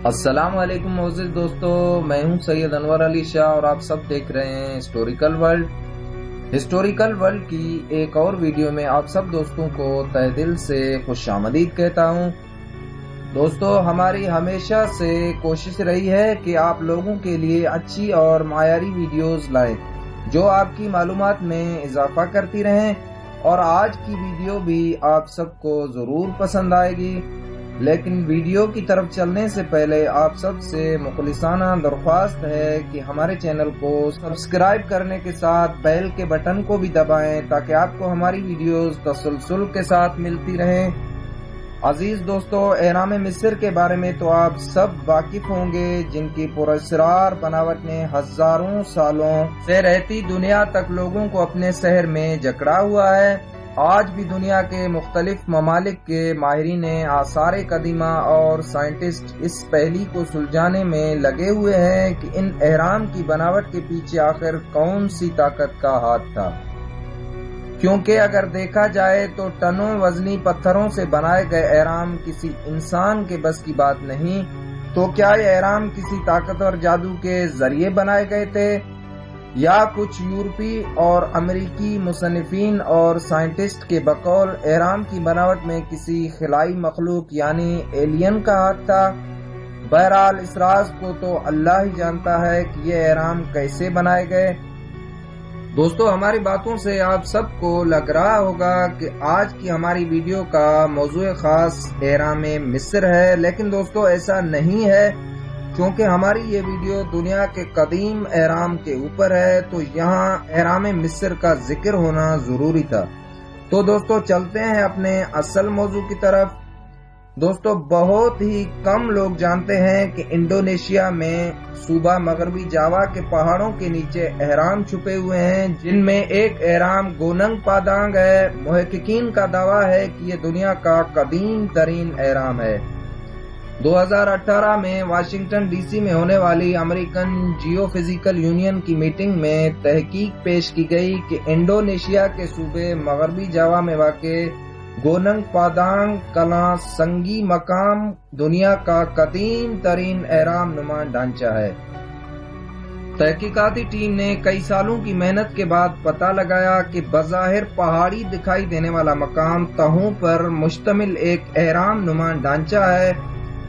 السلام علیکم معزز دوستو، میں ہوں سید انور علی شاہ اور آپ سب دیکھ رہے ہیں ہسٹوریکل ورلڈ کی ایک اور ویڈیو میں آپ سب دوستوں کو تہہ دل سے خوش آمدید کہتا ہوں۔ دوستو، ہماری ہمیشہ سے کوشش رہی ہے کہ آپ لوگوں کے لیے اچھی اور معیاری ویڈیوز لائیں جو آپ کی معلومات میں اضافہ کرتی رہیں، اور آج کی ویڈیو بھی آپ سب کو ضرور پسند آئے گی۔ لیکن ویڈیو کی طرف چلنے سے پہلے آپ سب سے مخلصانہ درخواست ہے کہ ہمارے چینل کو سبسکرائب کرنے کے ساتھ بیل کے بٹن کو بھی دبائیں تاکہ آپ کو ہماری ویڈیوز تسلسل کے ساتھ ملتی رہیں۔ عزیز دوستو، اہرام مصر کے بارے میں تو آپ سب واقف ہوں گے، جن کی پراسرار بناوٹ نے ہزاروں سالوں سے رہتی دنیا تک لوگوں کو اپنے سحر میں جکڑا ہوا ہے۔ آج بھی دنیا کے مختلف ممالک کے ماہرین آثار قدیمہ اور سائنٹسٹ اس پہلی کو سلجھانے میں لگے ہوئے ہیں کہ ان اہرام کی بناوٹ کے پیچھے آخر کون سی طاقت کا ہاتھ تھا، کیونکہ اگر دیکھا جائے تو ٹنوں وزنی پتھروں سے بنائے گئے اہرام کسی انسان کے بس کی بات نہیں، تو کیا یہ اہرام کسی طاقتور جادو کے ذریعے بنائے گئے تھے، یا کچھ یورپی اور امریکی مصنفین اور سائنٹسٹ کے بقول اہرام کی بناوٹ میں کسی خلائی مخلوق یعنی ایلین کا ہاتھ تھا؟ بہرحال اس راز کو تو اللہ ہی جانتا ہے کہ یہ اہرام کیسے بنائے گئے۔ دوستو، ہماری باتوں سے آپ سب کو لگ رہا ہوگا کہ آج کی ہماری ویڈیو کا موضوع خاص اہرام مصر ہے، لیکن دوستو ایسا نہیں ہے، کیونکہ ہماری یہ ویڈیو دنیا کے قدیم اہرام کے اوپر ہے، تو یہاں اہرام مصر کا ذکر ہونا ضروری تھا۔ تو دوستو چلتے ہیں اپنے اصل موضوع کی طرف۔ دوستو، بہت ہی کم لوگ جانتے ہیں کہ انڈونیشیا میں صوبہ مغربی جاوا کے پہاڑوں کے نیچے اہرام چھپے ہوئے ہیں، جن میں ایک اہرام گوننگ پادانگ ہے۔ محققین کا دعویٰ ہے کہ یہ دنیا کا قدیم ترین اہرام ہے۔ 2018 میں واشنگٹن ڈی سی میں ہونے والی امریکن جیو فزیکل یونین کی میٹنگ میں تحقیق پیش کی گئی کہ انڈونیشیا کے صوبے مغربی جاوا میں واقع گوننگ پادانگ کلاں سنگی مقام دنیا کا قدیم ترین اہرام نما ڈھانچہ ہے۔ تحقیقاتی ٹیم نے کئی سالوں کی محنت کے بعد پتہ لگایا کہ بظاہر پہاڑی دکھائی دینے والا مقام تہوں پر مشتمل ایک اہرام نما ڈھانچہ ہے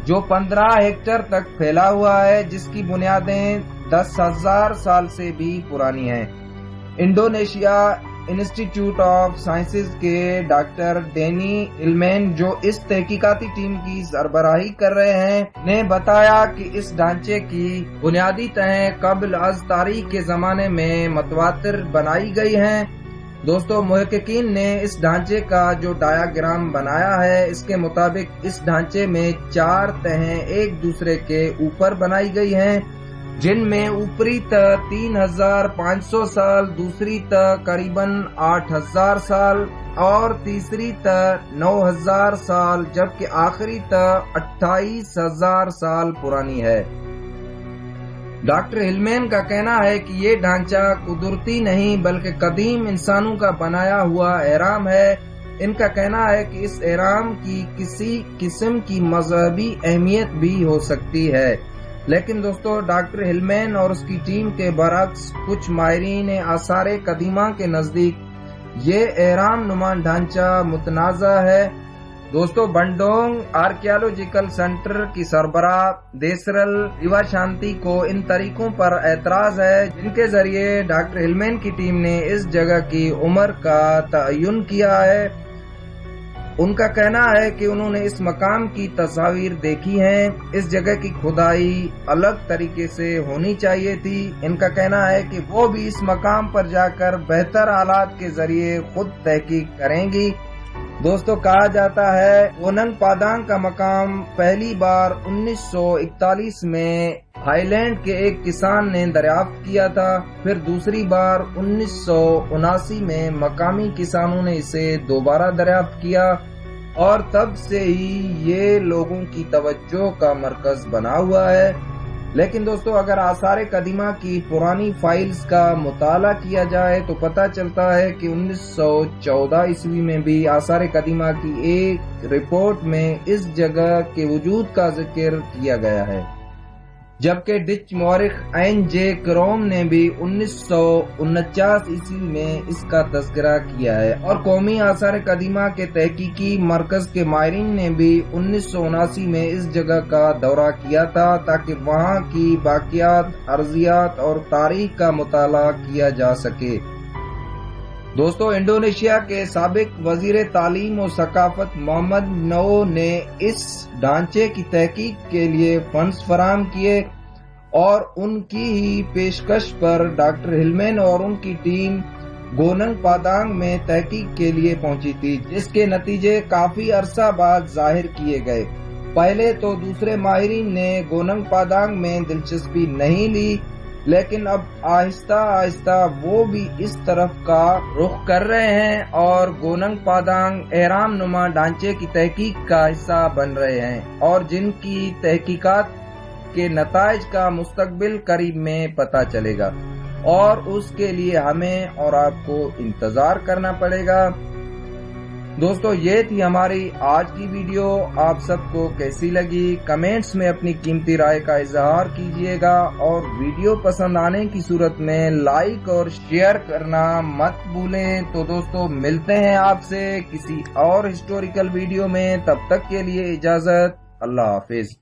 جو 15 ہیکٹر تک پھیلا ہوا ہے، جس کی بنیادیں 10,000 سال سے بھی پرانی ہیں۔ انڈونیشیا انسٹی ٹیوٹ آف سائنسز کے ڈاکٹر ڈینی ہلمین، جو اس تحقیقاتی ٹیم کی سربراہی کر رہے ہیں، نے بتایا کہ اس ڈھانچے کی بنیادی تہیں قبل از تاریخ کے زمانے میں متواتر بنائی گئی ہیں۔ دوستو، محققین نے اس ڈھانچے کا جو ڈایاگرام بنایا ہے، اس کے مطابق اس ڈھانچے میں 4 تہیں ایک دوسرے کے اوپر بنائی گئی ہیں، جن میں اوپری تہ 3,500 سال، دوسری تہ قریباً 8,000 سال اور تیسری تہ 9,000 سال، جبکہ آخری تہ 28,000 سال پرانی ہے۔ ڈاکٹر ہلمین کا کہنا ہے کہ یہ ڈھانچہ قدرتی نہیں بلکہ قدیم انسانوں کا بنایا ہوا اہرام ہے۔ ان کا کہنا ہے کہ اس اہرام کی کسی قسم کی مذہبی اہمیت بھی ہو سکتی ہے، لیکن دوستو ڈاکٹر ہلمین اور اس کی ٹیم کے برعکس کچھ ماہرین آثار قدیمہ کے نزدیک یہ اہرام نما ڈھانچہ متنازع ہے۔ دوستو، بنڈونگ آرکیالوجیکل سینٹر کی سربراہ دیسرل ریوا شانتی کو ان طریقوں پر اعتراض ہے جن کے ذریعے ڈاکٹر ہلمین کی ٹیم نے اس جگہ کی عمر کا تعین کیا ہے۔ ان کا کہنا ہے کہ انہوں نے اس مقام کی تصاویر دیکھی ہیں، اس جگہ کی کھدائی الگ طریقے سے ہونی چاہیے تھی۔ ان کا کہنا ہے کہ وہ بھی اس مقام پر جا کر بہتر آلات کے ذریعے خود تحقیق کریں گی۔ دوستو، کہا جاتا ہے گوننگ پادانگ کا مقام پہلی بار 1941 میں ہائی لینڈ کے ایک کسان نے دریافت کیا تھا، پھر دوسری بار 1979 میں مقامی کسانوں نے اسے دوبارہ دریافت کیا، اور تب سے ہی یہ لوگوں کی توجہ کا مرکز بنا ہوا ہے۔ لیکن دوستو اگر آثار قدیمہ کی پرانی فائلز کا مطالعہ کیا جائے تو پتہ چلتا ہے کہ 1914 عیسوی میں بھی آثار قدیمہ کی ایک رپورٹ میں اس جگہ کے وجود کا ذکر کیا گیا ہے، جبکہ ڈچ مورخ این جے کروم نے بھی 1949 عیسوی میں اس کا تذکرہ کیا ہے، اور قومی آثار قدیمہ کے تحقیقی مرکز کے ماہرین نے بھی 1979 میں اس جگہ کا دورہ کیا تھا تاکہ وہاں کی باقیات، ارضیات اور تاریخ کا مطالعہ کیا جا سکے۔ دوستو انڈونیشیا کے سابق وزیر تعلیم و ثقافت محمد نو نے اس ڈھانچے کی تحقیق کے لیے فنڈز فراہم کیے، اور ان کی ہی پیشکش پر ڈاکٹر ہلمین اور ان کی ٹیم گوننگ پادانگ میں تحقیق کے لیے پہنچی تھی، جس کے نتیجے کافی عرصہ بعد ظاہر کیے گئے۔ پہلے تو دوسرے ماہرین نے گوننگ پادانگ میں دلچسپی نہیں لی، لیکن اب آہستہ آہستہ وہ بھی اس طرف کا رخ کر رہے ہیں اور گوننگ پادانگ اہرام نما ڈھانچے کی تحقیق کا حصہ بن رہے ہیں، اور جن کی تحقیقات کے نتائج کا مستقبل قریب میں پتہ چلے گا، اور اس کے لیے ہمیں اور آپ کو انتظار کرنا پڑے گا۔ دوستو یہ تھی ہماری آج کی ویڈیو، آپ سب کو کیسی لگی کمنٹس میں اپنی قیمتی رائے کا اظہار کیجیے گا، اور ویڈیو پسند آنے کی صورت میں لائک اور شیئر کرنا مت بھولیں۔ تو دوستو ملتے ہیں آپ سے کسی اور ہسٹوریکل ویڈیو میں، تب تک کے لیے اجازت، اللہ حافظ۔